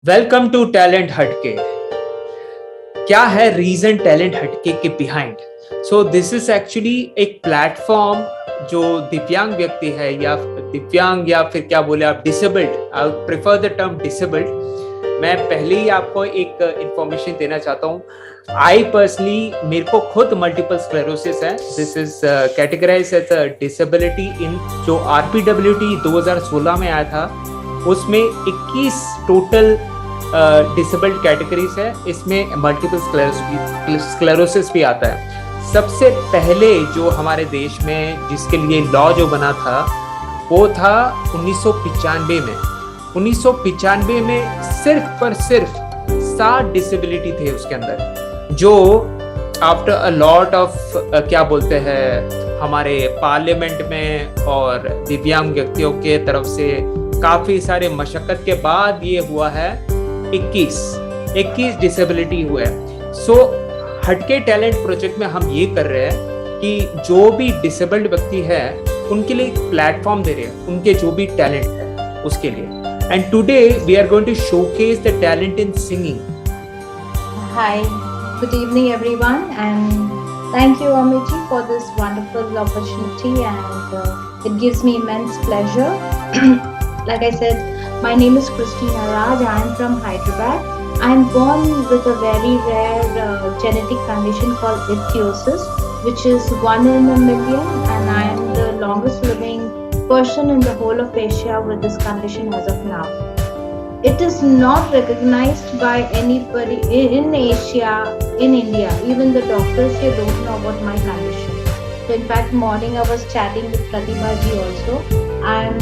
Welcome to talent हटके। क्या है रीजन टैलेंट हटके के behind? So this is actually एक प्लेटफॉर्म जो दिव्यांग व्यक्ति है या दिव्यांग या फिर क्या बोले आप disabled, I prefer the term disabled. मैं पहले ही आपको एक इंफॉर्मेशन देना चाहता हूँ। आई पर्सनली, मेरे को खुद मल्टीपल स्क्लेरोसिस है। This is categorize as a disability in जो आरपीडब्ल्यूडी 2016 में आया था, उसमें 21 टोटल डिसेबल्ड कैटेगरीज है। इसमें मल्टीपल स्क्लेरोसिस भी आता है। सबसे पहले जो हमारे देश में जिसके लिए लॉ जो बना था वो था 1995 में। 1995 में सिर्फ पर सिर्फ 7 डिसेबिलिटी थे उसके अंदर, जो आफ्टर अ लॉट ऑफ क्या बोलते हैं हमारे पार्लियामेंट में और दिव्यांग व्यक्तियों के तरफ से काफी सारे मशक्कत के बाद ये हुआ है 21 डिसेबिलिटी हुए हैं। सो हटके टैलेंट प्रोजेक्ट में हम ये कर रहे हैं कि जो भी डिसेबल्ड व्यक्ति है उनके लिए एक प्लेटफॉर्म दे रहे हैं, उनके जो भी टैलेंट है उसके लिए। And today we are going to showcase the talent in singing. Hi, good evening everyone, and thank you Amity for this wonderful opportunity, and it gives me immense pleasure. Like I said, my name is Christina Raj. I am from Hyderabad. I am born with a very rare genetic condition called ichthyosis, which is 1 in a million, and I am the longest living person in the whole of Asia with this condition as of now. It is not recognized by anybody in Asia, in India. Even the doctors here don't know about my condition. So in fact, morning I was chatting with Pratibha ji also. I'm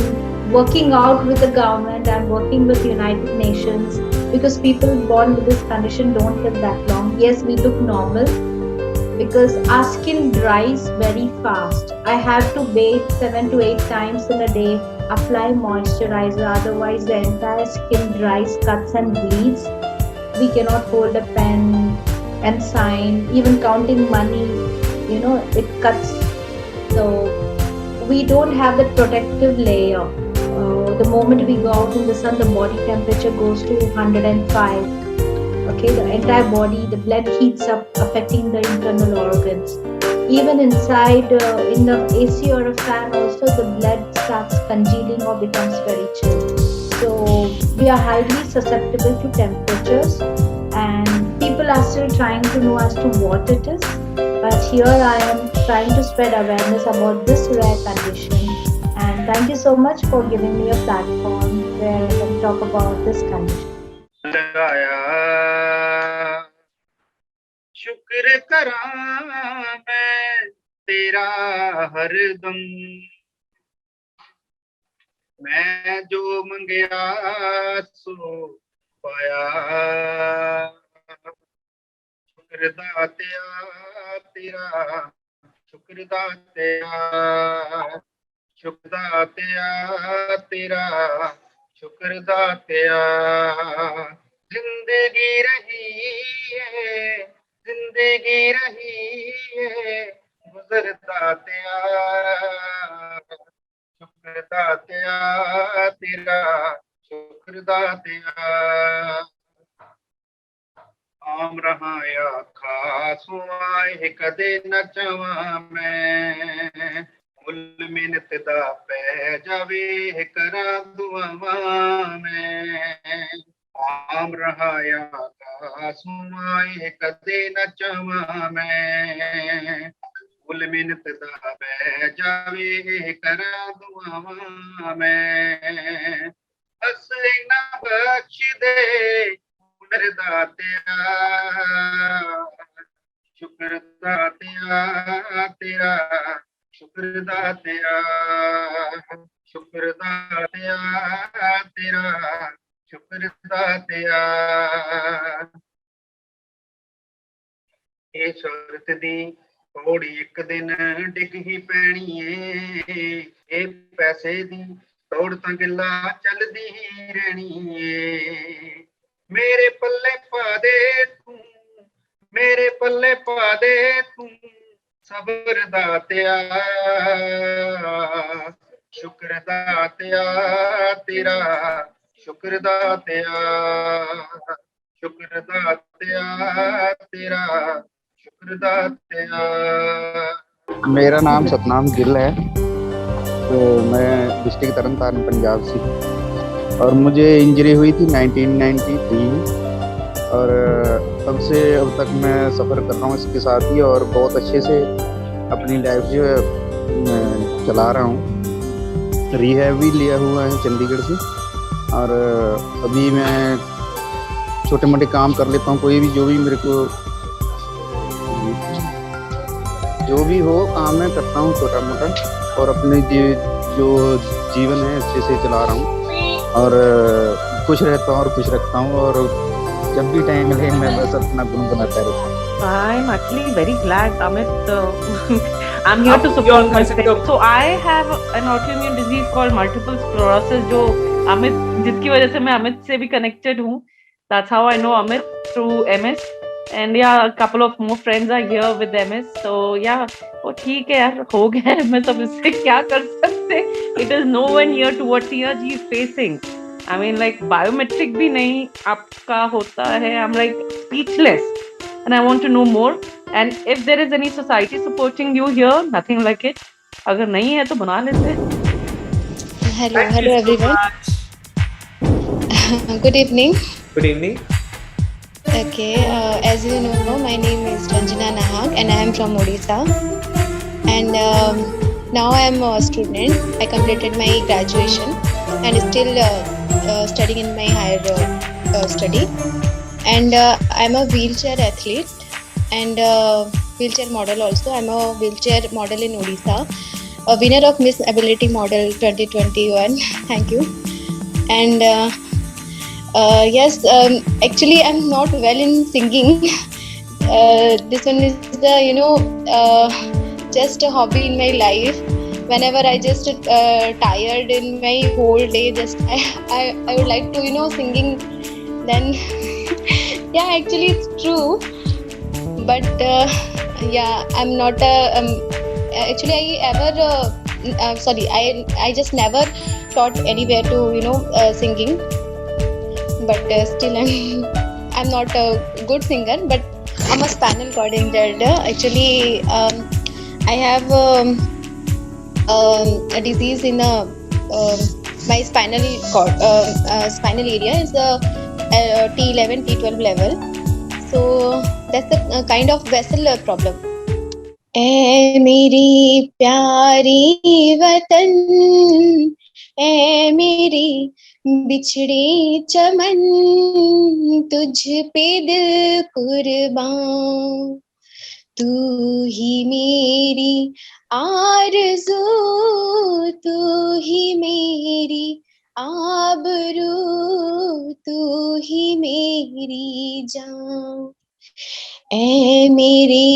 working out with the government. I'm working with United Nations because people born with this condition don't live that long. Yes, we look normal because our skin dries very fast. I have to bathe 7 to 8 times in a day, apply moisturizer, otherwise the entire skin dries, cuts and bleeds. We cannot hold a pen and sign, even counting money, it cuts. So we don't have that protective layer. The moment we go out in the sun, the body temperature goes to 105. Okay, the entire body, the blood heats up, affecting the internal organs. Even inside in the AC or a fan also, the blood starts congealing or becomes very chill. So we are highly susceptible to temperatures, and people are still trying to know as to what it is. But here I am trying to spread awareness about this rare condition, and thank you so much for giving me a platform where I can talk about this condition. शुक्र करा मैं तेरा हरदम, मैं जो मंगया सो पाया। शुक्र दातिया तेरा, शुक्र दातिया, शुक्र दातिया तेरा, शुक्र दातिया। जिंदगी रही है, जिंदगी रही है, गुजरता तेरा, शुक्र दातिया तेरा, शुक्र दातिया। आम रहा या खास आए कदे न चवा मैं, मुल मिन्नत दा पै जावे करा दुआवा मैं। आम रहा या खास आए कदे न चवा मैं, मुल मिन्नत दा पै जावे करा दुआवा मैं। बस इना बख्श दे शुक्र दातिया, शुक्र दातिया तेरा, शुक्र दातिया, शुक्र दातिया तेरा, शुक्र दातिया। ये शरत दी थोड़ी एक दिन डिग ही पैनी है, ये पैसे दी दौड़ तां गिला चलदी ही रहनी है। मेरे पल्ले पा दे तू, मेरे पल्ले पा दे तू, सबर दातिया, शुक्र दातिया तेरा, शुक्र दातिया, शुक्र दातिया तेरा, शुक्र दातिया। मेरा नाम सतनाम गिल है, तो मैं डिस्ट्रिक्ट तरन तारण पंजाब से, और मुझे इंजरी हुई थी 1993 में, और तब से अब तक मैं सफ़र कर रहा हूँ इसके साथ ही, और बहुत अच्छे से अपनी लाइफ जो है मैं चला रहा हूँ। रिहैब भी लिया हुआ है चंडीगढ़ से, और अभी मैं छोटे मोटे काम कर लेता हूँ, कोई भी जो भी मेरे को जो भी हो काम मैं करता हूँ छोटा मोटा, और अपने जो जीवन है अच्छे से चला रहा हूँ, और खुश रहता हूँ और खुश रखता हूँ, और जब भी टाइम मिले मैं बस अपना गुनगुनाता रहता हूँ। I'm actually very glad, Amit. I'm here to support myself. So I have an autoimmune disease called multiple sclerosis, जो अमित, जिसकी वजह से मैं अमित से भी connected हूँ. That's how I know Amit, through MS. And yeah, a couple of more friends are here with MS. So yeah, वो ठीक है यार, हो गया है, मैं सब इससे क्या कर सकते. It is no one here to what he is facing. I mean, like biometric भी नहीं आपका होता है. I'm like speechless. And I want to know more. And if there is any society supporting you here, nothing like it. अगर नहीं है तो बना लेते हैं. Hello everyone. Good evening. Good evening. Okay, as you know, my name is Ranjana Nahag and I am from Odisha. And now I am a student. I completed my graduation and still studying in my higher study. And I'm a wheelchair athlete and wheelchair model also. I'm a wheelchair model in Odisha, a winner of Miss Ability Model 2021. Thank you. And yes, actually I'm not well in singing. This one is the just a hobby in my life. Whenever I just tired in my whole day, just I would like to singing. Then yeah, actually it's true, but yeah, I'm not actually I just never taught anywhere to singing, but still I'm not a good singer, but I'm a spinal cord injured. Actually I have a disease in my spinal cord, spinal area is T11, T12 level. So that's a kind of vessel problem. ऐ मेरी प्यारी वतन, ऐ मेरी बिछड़ी चमन, तुझ पे दिल कुर्बान, तू ही मेरी आरज़ू, तू ही मेरी आबरू, तू ही मेरी जान। ऐ मेरे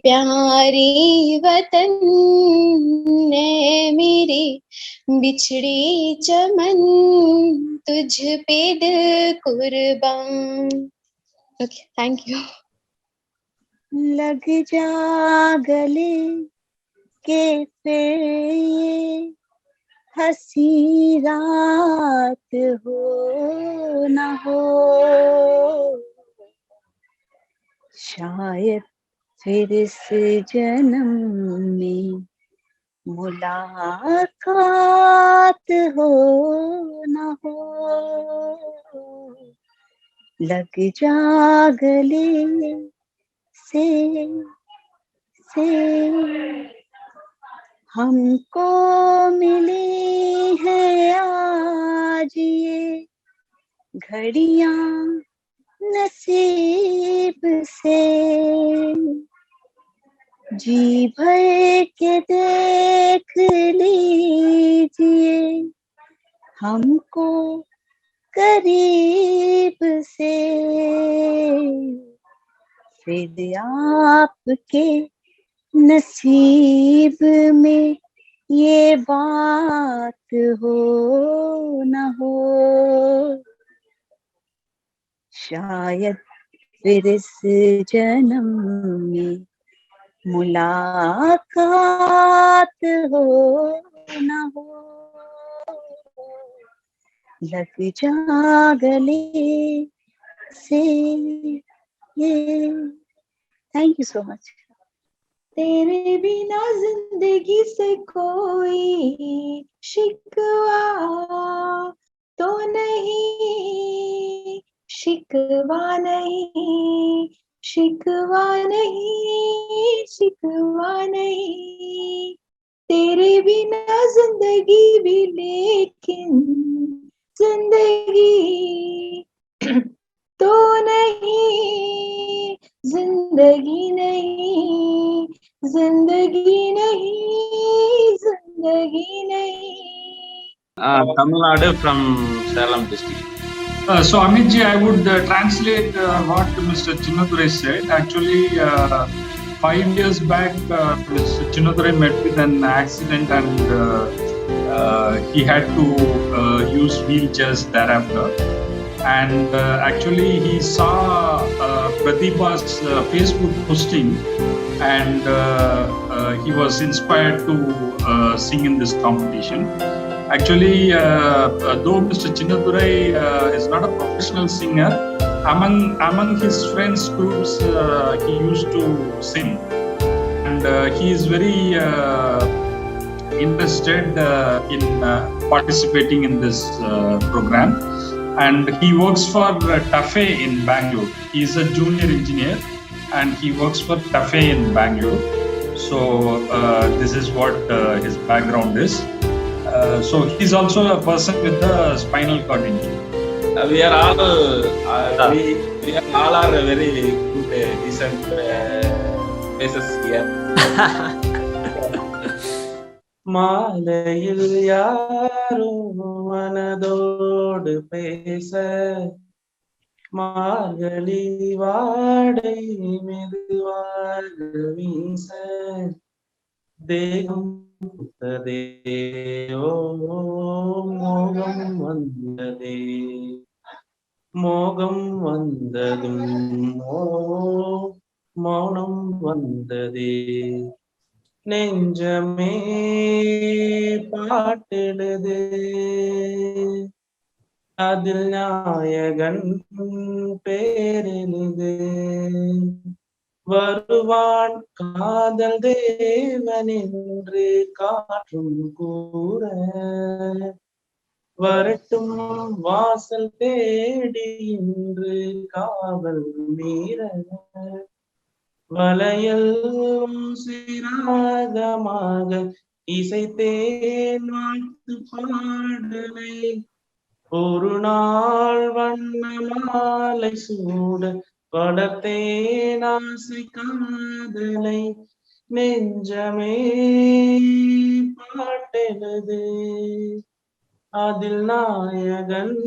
प्यारे वतन, ऐ मेरे बिछड़े चमन, तुझ पे दिल कुर्बान। Okay, thank you. लग जा गले के फिर ये हंसी रात हो न हो, शायद फिर इस जन्म में मुलाकात हो न हो। लग जा गले से हमको मिली है आज ये घड़ियां नसीब से, जी भर के देख लीजिए हमको करीब से, फिर आपके नसीब में ये बात हो न हो, शायद फिर इस जन्म में मुलाकात हो न हो। लग जा गले से ये। Thank you so much. तेरे बिना जिंदगी से कोई शिकवा तो नहीं, शिकवा नहीं, शिकवा नहीं, शिकवा नहीं। तेरे बिना जिंदगी भी, लेकिन जिंदगी तो नहीं, जिंदगी नहीं, जिंदगी नहीं, जिंदगी नहीं। Tamil Nadu from Salem district. So Amitji, I would translate what Mr. Chinnadurai said. Actually, 5 years back, Mr. Chinnadurai met with an accident and he had to use wheelchairs thereafter. And actually, he saw Pradeepa's Facebook posting, and he was inspired to sing in this competition. Actually, though Mr. Chinnadurai is not a professional singer, among his friends groups, he used to sing, and he is very interested in participating in this program. And he works for TAFE in Bangalore. He is a junior engineer, and he works for TAFE in Bangalore. So this is what his background is. So he's also a person with the spinal cord injury. We are all are very good, decent faces here. மாலையில் யாரோ மனதோடு பேச, மார்கழி வாடை மெதுவாக வீச, தேகம் புத்ததே, ஓ மோகம் வந்ததே, மோகம் வந்ததும் ஓ மௌனம் வந்ததே, நெஞ்சமே பாட்டெழுது, அதில் நாயகன் பேரெழுது, வருவான் காதல் தேவன் என்று காற்றும் கூற, வரட்டும் வாசல் தேடி இன்று காவல் மீற, வளையல் சிராகமாக இசைத்தேன் வாழ்த்து பாடலை, ஒரு நாள் வண்ண மாலை சூட வளர்த்தேன் ஆசை காதலை, நெஞ்சமே பாட்டெழுது, அதில் நாயகன்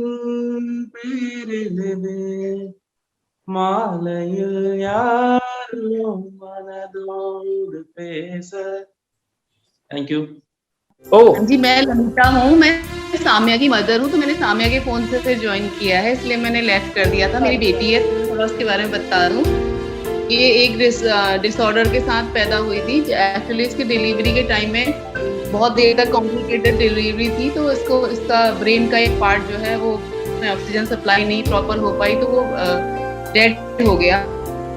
பேரெழுது, மாலையில் யாரோ மனதோடு பேச. Thank you. जी, मैं ललिता हूँ, मैं साम्या की मदर हूँ। तो मैंने साम्या के फोन से फिर ज्वाइन किया है, इसलिए मैंने लेफ्ट कर दिया था। मेरी बेटी है, थोड़ा उसके बारे में बता दूँ। ये एक डिसऑर्डर के साथ पैदा हुई थी। एक्चुअली इसकी डिलीवरी के टाइम में बहुत देर तक कॉम्प्लिकेटेड डिलीवरी थी, तो इसका ब्रेन का एक पार्ट जो है वो ऑक्सीजन सप्लाई नहीं प्रॉपर हो पाई, तो वो डेड हो गया।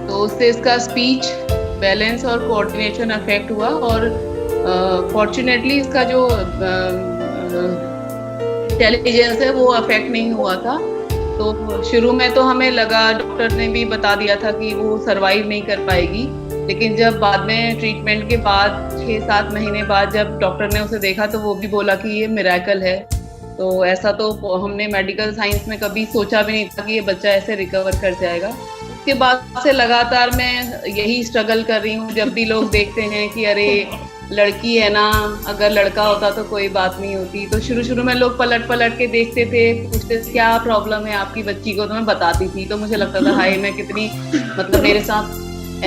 तो उससे इसका स्पीच, बैलेंस और कोऑर्डिनेशन अफेक्ट हुआ, और फॉर्चुनेटली इसका जो इंटेलिजेंस है वो अफेक्ट नहीं हुआ था। तो शुरू में तो हमें लगा, डॉक्टर ने भी बता दिया था कि वो सरवाइव नहीं कर पाएगी, लेकिन जब बाद में ट्रीटमेंट के बाद 6-7 महीने बाद जब डॉक्टर ने उसे देखा तो वो भी बोला कि ये मिरेकल है। तो ऐसा तो हमने मेडिकल साइंस में कभी सोचा भी नहीं था कि ये बच्चा ऐसे रिकवर कर जाएगा। उसके बाद से लगातार मैं यही स्ट्रगल कर रही हूँ। जब भी लोग देखते हैं कि अरे लड़की है ना, अगर लड़का होता तो कोई बात नहीं होती, तो शुरू में लोग पलट के देखते थे, पूछते क्या प्रॉब्लम है आपकी बच्ची को, तो मैं बताती थी। तो मुझे लगता था हाय, मैं कितनी, मतलब मेरे साथ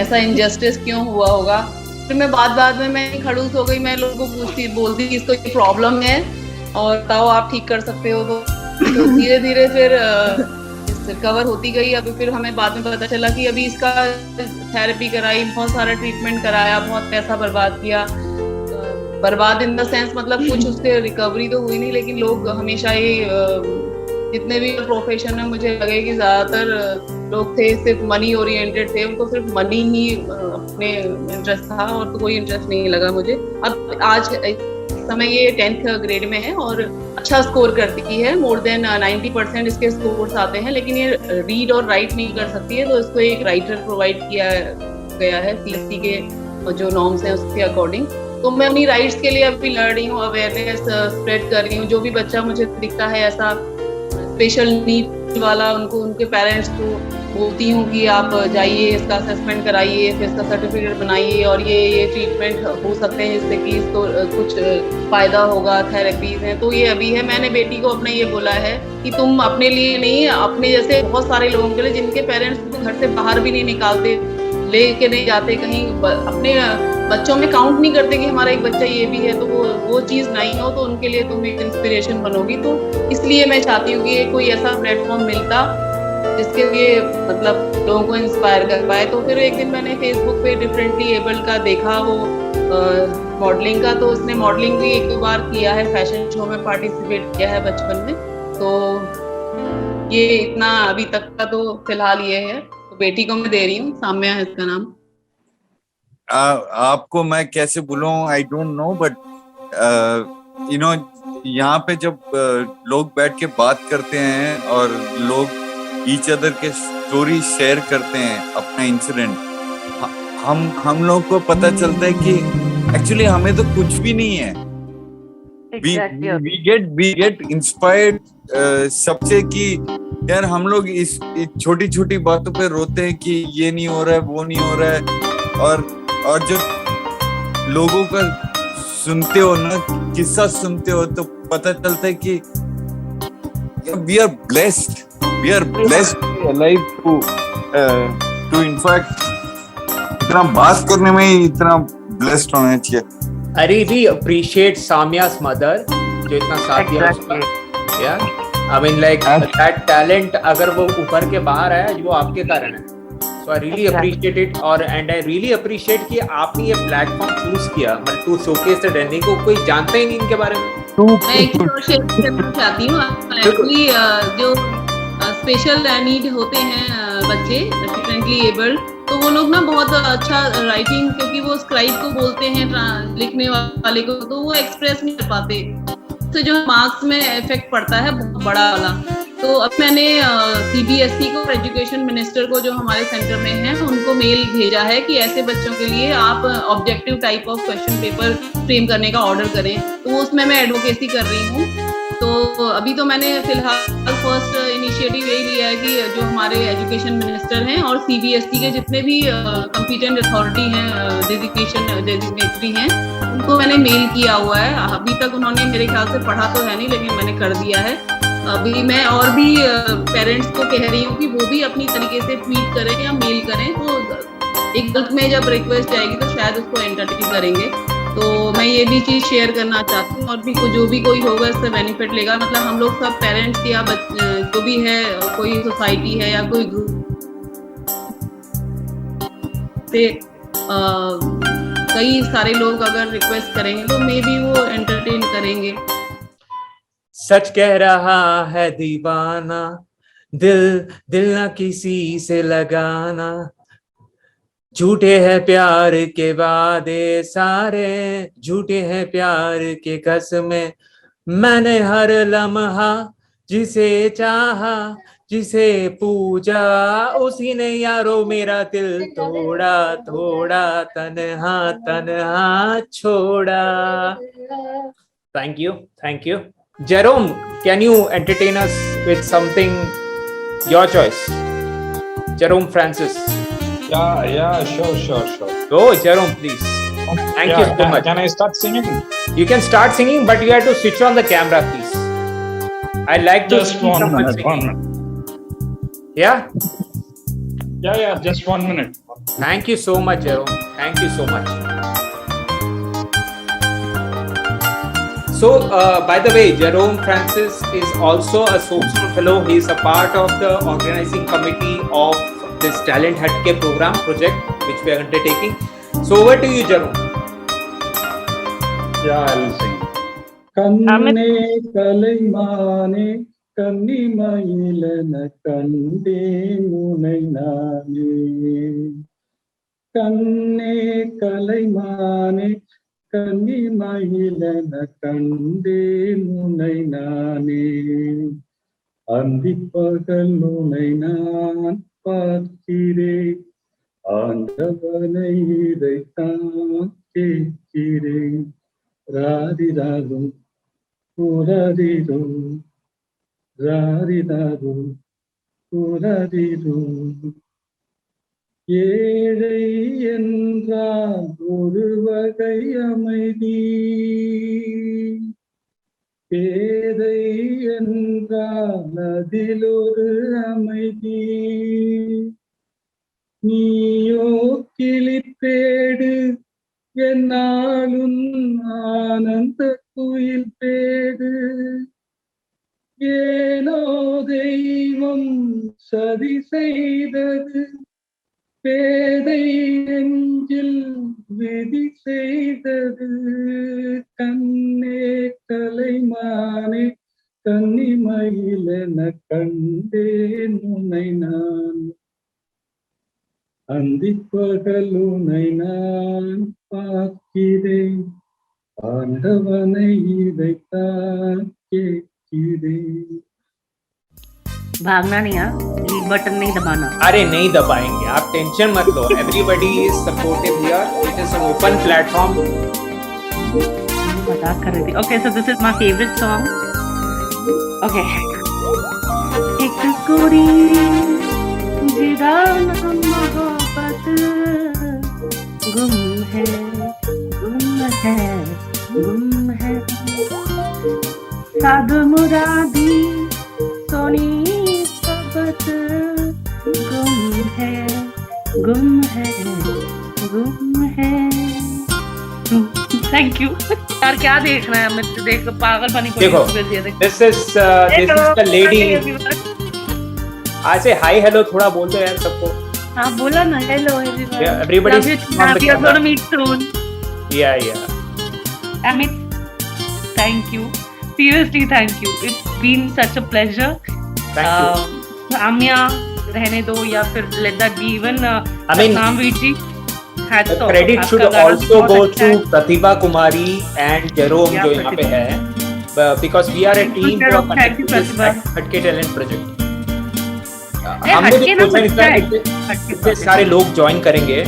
ऐसा इनजस्टिस क्यों हुआ होगा। फिर मैं बाद में मैं खड़ूस हो गई, मैं लोगों को बोलती थी इसको ये प्रॉब्लम है और बताओ आप ठीक कर सकते हो। तो धीरे धीरे फिर रिकवर होती गई। अभी फिर हमें बाद में पता चला कि अभी इसका थेरेपी कराई, बहुत सारा ट्रीटमेंट कराया, बहुत पैसा बर्बाद किया। बर्बाद इन द सेंस मतलब कुछ उससे रिकवरी तो हुई नहीं, लेकिन लोग हमेशा ये जितने भी प्रोफेशन में मुझे लगे कि ज्यादातर लोग थे सिर्फ मनी ओरिएंटेड थे, उनको सिर्फ मनी ही अपने इंटरेस्ट था और तो कोई इंटरेस्ट नहीं लगा मुझे। अब आज समय ये 10th ग्रेड में है और अच्छा स्कोर करती है, मोर देन 90% इसके स्कोर्स आते हैं, लेकिन ये रीड और राइट नहीं कर सकती है, तो इसको एक राइटर प्रोवाइड किया गया है CSC के जो नॉर्म्स हैं उसके अकॉर्डिंग। तो मैं उन्हीं राइट्स के लिए अभी लड़ रही हूँ, अवेयरनेस स्प्रेड कर रही हूँ। जो भी बच्चा मुझे दिखता है ऐसा स्पेशल नीड वाला, उनको उनके पेरेंट्स को बोलती हूँ कि आप जाइए, इसका असेसमेंट कराइए, फिर इसका सर्टिफिकेट बनाइए और ये ट्रीटमेंट हो सकते हैं जिससे कि इसको कुछ फायदा होगा, थेरेपीज हैं। तो ये अभी है, मैंने बेटी को अपने ये बोला है कि तुम अपने लिए नहीं, अपने जैसे बहुत सारे लोगों के लिए जिनके पेरेंट्स घर से बाहर भी नहीं निकालते, लेके नहीं जाते कहीं, अपने बच्चों में काउंट नहीं करते कि हमारा एक बच्चा ये भी है, तो वो चीज़ नहीं हो तो उनके लिए तुम एक इंस्पिरेशन बनोगी। तो इसलिए मैं चाहती हूँ कि कोई ऐसा प्लेटफॉर्म मिलता जिसके लिए मतलब लोगों को इंस्पायर कर पाए। तो फिर एक दिन मैंने फेसबुक पे डिफरेंटली एबल्ड का देखा, वो मॉडलिंग का, तो उसने मॉडलिंग भी 1-2 बार किया है, फैशन शो में पार्टिसिपेट किया है बचपन में। तो ये इतना अभी तक का तो फिलहाल ये है। तो बेटी को मैं दे रही हूँ, साम्या है इसका नाम। आपको मैं कैसे बोलूं, I don't know, but you know यहाँ पे जब लोग बैठ के बात करते हैं और लोग ईच अदर के स्टोरी शेयर करते हैं, अपना इंसिडेंट, हम लोग को पता चलता है कि एक्चुअली हमें तो कुछ भी नहीं है। we get inspired सबसे कि यार हम लोग इस छोटी छोटी बातों पे रोते हैं कि ये नहीं हो रहा है, वो नहीं हो रहा है, और जब लोगों का सुनते हो ना, किस्सा सुनते हो, तो पता चलता है कि we are blessed alive to in fact इतना बात करने में ही इतना blessed होना चाहिए। I really appreciate Samya's mother जो इतना साथ दिया उसका। Yeah, I mean like that talent अगर वो ऊपर के बाहर आया, वो आपके कारण है। So I really appreciate it and I really appreciate कि आपने ये प्लेटफॉर्म चूज किया, मतलब टू शोकेस द डैनी को। कोई जानता ही नहीं इनके बारे में। मैं एक और शेयर करना चाहती हूँ। एक्चुअली जो स्पेशल नीड होते हैं बच्चे, डिफरेंटली एबल्ड, तो वो लोग ना बहुत अच्छा राइटिंग, क्योंकि वो स्क्राइब को बोलते हैं लिखने वाले को, तो वो एक्सप्रेस नहीं कर पाते, तो जो मार्क्स में इफेक्ट पड़ता है बहुत बड़ा वाला। तो अब मैंने CBSE को, एजुकेशन मिनिस्टर को जो हमारे सेंटर में हैं, उनको मेल भेजा है कि ऐसे बच्चों के लिए आप objective type of question paper frame करने का ऑर्डर करें। तो उसमें मैं एडवोकेसी कर रही हूँ। तो अभी तो मैंने फिलहाल फर्स्ट इनिशिएटिव यही लिया है कि जो हमारे एजुकेशन मिनिस्टर हैं और CBSE के जितने भी कॉम्पिटेंट अथॉरिटी हैं, डेजिग्नेटरी हैं, उनको मैंने मेल किया हुआ है। अभी तक उन्होंने मेरे ख्याल से पढ़ा तो है नहीं, लेकिन मैंने कर दिया है। अभी मैं और भी पेरेंट्स को कह रही हूँ कि वो भी अपनी तरीके से ट्वीट करें या मेल करें, तो एक ग्रुप में जब रिक्वेस्ट आएगी तो शायद उसको एंटरटेन करेंगे। तो मैं ये भी चीज़ शेयर करना चाहती हूँ, और भी जो भी कोई होगा इससे बेनिफिट लेगा। मतलब हम लोग सब पेरेंट्स या जो भी है, कोई सोसाइटी है या कोई ग्रुप से कई सारे लोग अगर रिक्वेस्ट करेंगे तो मे बी वो एंटरटेन करेंगे। सच कह रहा है दीवाना, दिल ना किसी से लगाना, झूठे हैं प्यार के वादे सारे, झूठे हैं प्यार के कसमें, मैंने हर लम्हा जिसे चाहा, जिसे पूजा, उसी ने यारो मेरा दिल तोड़ा, थोड़ा तन्हा छोड़ा। Thank you. Jerome, can you entertain us with something, your choice? Jerome Francis. Yeah, sure. Go, Jerome, please. Thank you so much. Can I start singing? You can start singing, but you have to switch on the camera, please. I like to just see one someone minute. singing. Yeah? Yeah, just 1 minute. Thank you so much, Jerome. Thank you so much. So, by the way, Jerome Francis is also a social fellow. He is a part of the organizing committee of this Talent Hatke program project, which we are undertaking. So, over to you, Jerome. Yeah, I will sing. Kanne kalaimaane கன்னிமயிலென கண்டேன் உனை நானே. கண்ணே கலைமானே கன்னிமயிலென கண்டேன் உனை நானே. அந்திப்பகல் உனை நான் பார்க்கிறேன், ஆண்டவனை இதைத்தான் கேட்கிறேன். ராரிராரும் புரரிரும், ராரிராரும் புரரிரும். ஏழை என்றால் ஒரு வகை அமைதி, பேதை என்றால் அதில் ஒரு அமைதி. நீயோ கிளிப்பேடு என்னாலும் ஆனந்த குயில் பேடு. ஏனோ தெய்வம் சதி செய்தது, பேதை நெஞ்சில் விதி செய்தது. கண்ணே கலைமானே கன்னிமயிலென கண்டேன் உனை நான். அந்திப்பகல் உனை நான் பார்க்கிறேன், ஆண்டவனை இதைத்தான் கேட்கிறேன். भागना नहीं है, रीड बटन नहीं दबाना. अरे नहीं दबाएंगे, आप टेंशन मत लो. Everybody is supportive here. It is an open platform. मजाक कर रही थी. Okay, so this is my favorite song. Okay. एक कुड़ी जिदा नाम मोहब्बत, गुम है गुम है गुम है. साध मुरादी सोनी सोबत, गुम है गुम है गुम है. Thank you. यार क्या देखना है, मैं देख पागलपनी को देखो, दिस इज द लेडी. आज से हाय हेलो थोड़ा बोल दो यार सबको. हाँ बोला ना, hello everyone. Everybody we are going to meet soon. Yeah. Amit, thank you. Seriously, thank you. It's been such a pleasure. Thank you. Amya रहने दो या फिर let that be even I mean, Satnamveer ji. Hats off. Credit should आपका गाना also बहुत go अच्छा to है. Pratibha Kumari and Jerome Yeah, जो यहाँ पे Pratibha. है, because we are a team who are Thank you, connected to this Pratibha. हटके टैलेंट प्रोजेक्ट. हटके हमने भी ना सोचा बच्चा है. इतने सारे लोग ज्वाइन करेंगे,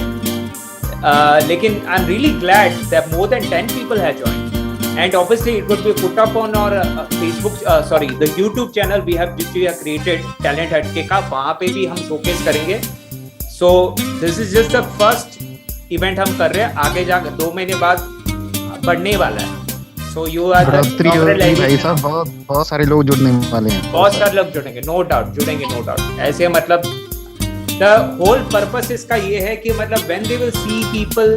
लेकिन I am really glad that more than 10 people have joined. And obviously it would be put up on our Facebook, the YouTube channel we have, which we have created, Talent Hatke का. वहाँ पे भी हम showcase करेंगे. So this is just the first event हम कर रहे हैं. आगे जाकर 2 महीने बाद बढ़ने वाला है. So you are भाई साहब, बहुत सारे लोग जुड़ने वाले हैं. बहुत सारे लोग जुड़ेंगे, नो डाउट जुड़ेंगे, नो डाउट. ऐसे मतलब the whole purpose इसका ये है कि मतलब when they will see people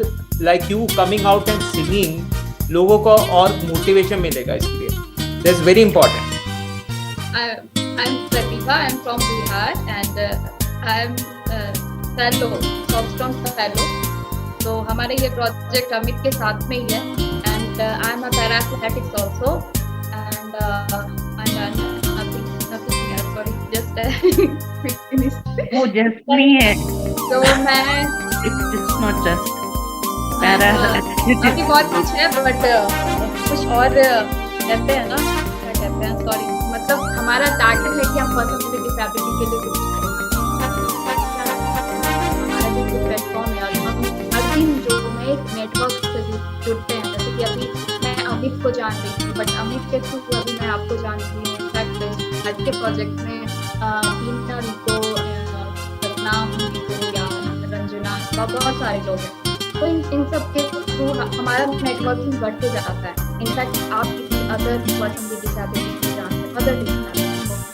like you coming out and singing, लोगों को और मोटिवेशन मिलेगा इसके लिए. That's very important. I'm Pratibha. I'm from Bihar and I'm fellow, Softstrong fellow. तो हमारे ये प्रोजेक्ट अमित के साथ में ही है. And I'm a para-athletics also. And nothing else. Sorry, just finished. वो just नहीं है. तो मैं It's not just. बाकी बहुत कुछ है, बट कुछ और कहते हैं ना, क्या कहते हैं, सॉरी, मतलब हमारा टारगेट है कि हम पर्सन विद डिसेबिलिटी के लिए कुछ करें. हमारा जो प्लेटफॉर्म है, और हम हर दिन जो नए नेटवर्क से जुड़ते हैं, जैसे कि अभी मैं अमित को जान रही थी, बट अमित के थ्रू अभी मैं आपको जान रही हूँ. इनफैक्ट आज के प्रोजेक्ट में बीना रिको, सतनाम रिको या रंजना, बहुत सारे लोग हैं. तो इन सब के थ्रू हमारा नेटवर्किंग बढ़ते जाता है. इनफैक्ट आप किसी अदर पर्सन विद डिसेबिलिटी को जानते हैं, अदर डिसेबिलिटी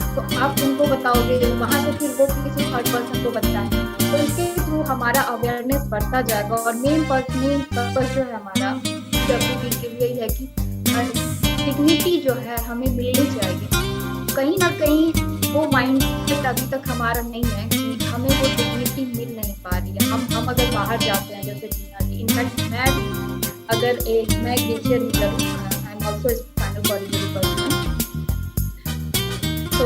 को, तो आप उनको बताओगे, वहाँ से फिर वो किसी थर्ड पर्सन को बताएं. तो इसके थ्रू हमारा अवेयरनेस बढ़ता जाएगा. और मेन पर्पस जो है हमारा डिसेबिलिटी के लिए है कि डिग्निटी जो है हमें मिलनी चाहिए. कहीं ना कहीं वो माइंडसेट अभी तक हमारा नहीं है कि हमें वो डिग्निटी मिल नहीं पा रही है. हम अगर बाहर जाते हैं, जैसे इनफैक्ट मैं ग्लेशियर यूजर हूँ, I am also spinal cord injury person. तो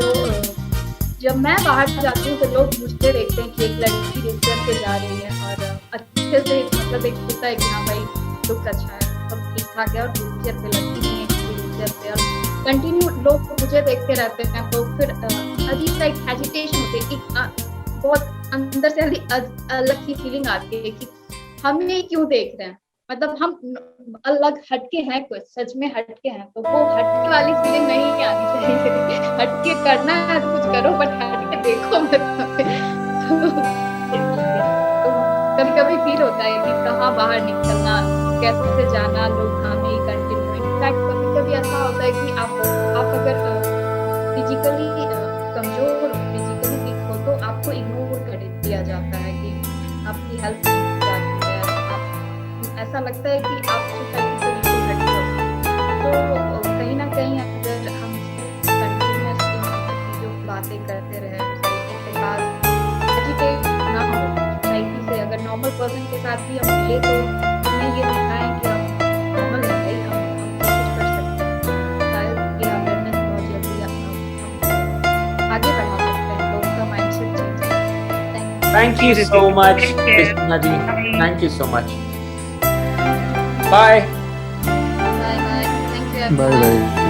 जब मैं बाहर जाती हूँ तो लोग मुझे देखते हैं कि एक लड़की व्हीलचेयर पे जा रही है और अच्छे से मतलब एक होता है कि हाँ भाई लुक अच्छा है, सब ठीक ठाक है और व्हीलचेयर पे लड़की नहीं है, व्हीलचेयर पे, और कंटिन्यू लोग मुझे देखते रहते हैं। तो फिर अजीब सा एक एजिटेशन होती है, एक बहुत अंदर से अलग सी फीलिंग आती है कि हमें क्यों देख रहे हैं, मतलब हम अलग हटके हैं, कुछ सच में हटके हैं। तो वो हटके वाली फीलिंग नहीं आनी चाहिए। हटके करना है तो कुछ करो, बट हटके देखो मत। तो कभी-कभी फील होता है कि कहाँ बाहर निकलना, कैसे जाना, लोग हमें ही कंटिन्यू। इनफैक्ट कभी-कभी ऐसा होता है कि आप अगर फिजिकली कमजोर, फिजिकली वीक हो तो आपको इग्नोर कर दिया जाता है कि आपकी हेल्थ ऐसा लगता है कि आप सोसाइटी से बिल्कुल हटे हो। तो कहीं ना कहीं अगर हम कंटिन्यूअस जो बातें करते रहे सोसाइटी के साथ, एजिटेट ना हो सोसाइटी से, अगर नॉर्मल पर्सन के साथ भी हम मिले तो हमें ये दिखाएं कि हम नॉर्मल है भाई, हम सब कुछ कर सकते हैं। शायद ये अवेयरनेस बहुत जल्दी हम आगे बढ़ा सकते हैं, लोगों का mindset change. Thank you so much Krishna ji, thank you so much. Bye. Bye bye. Thank you bye everyone. Bye.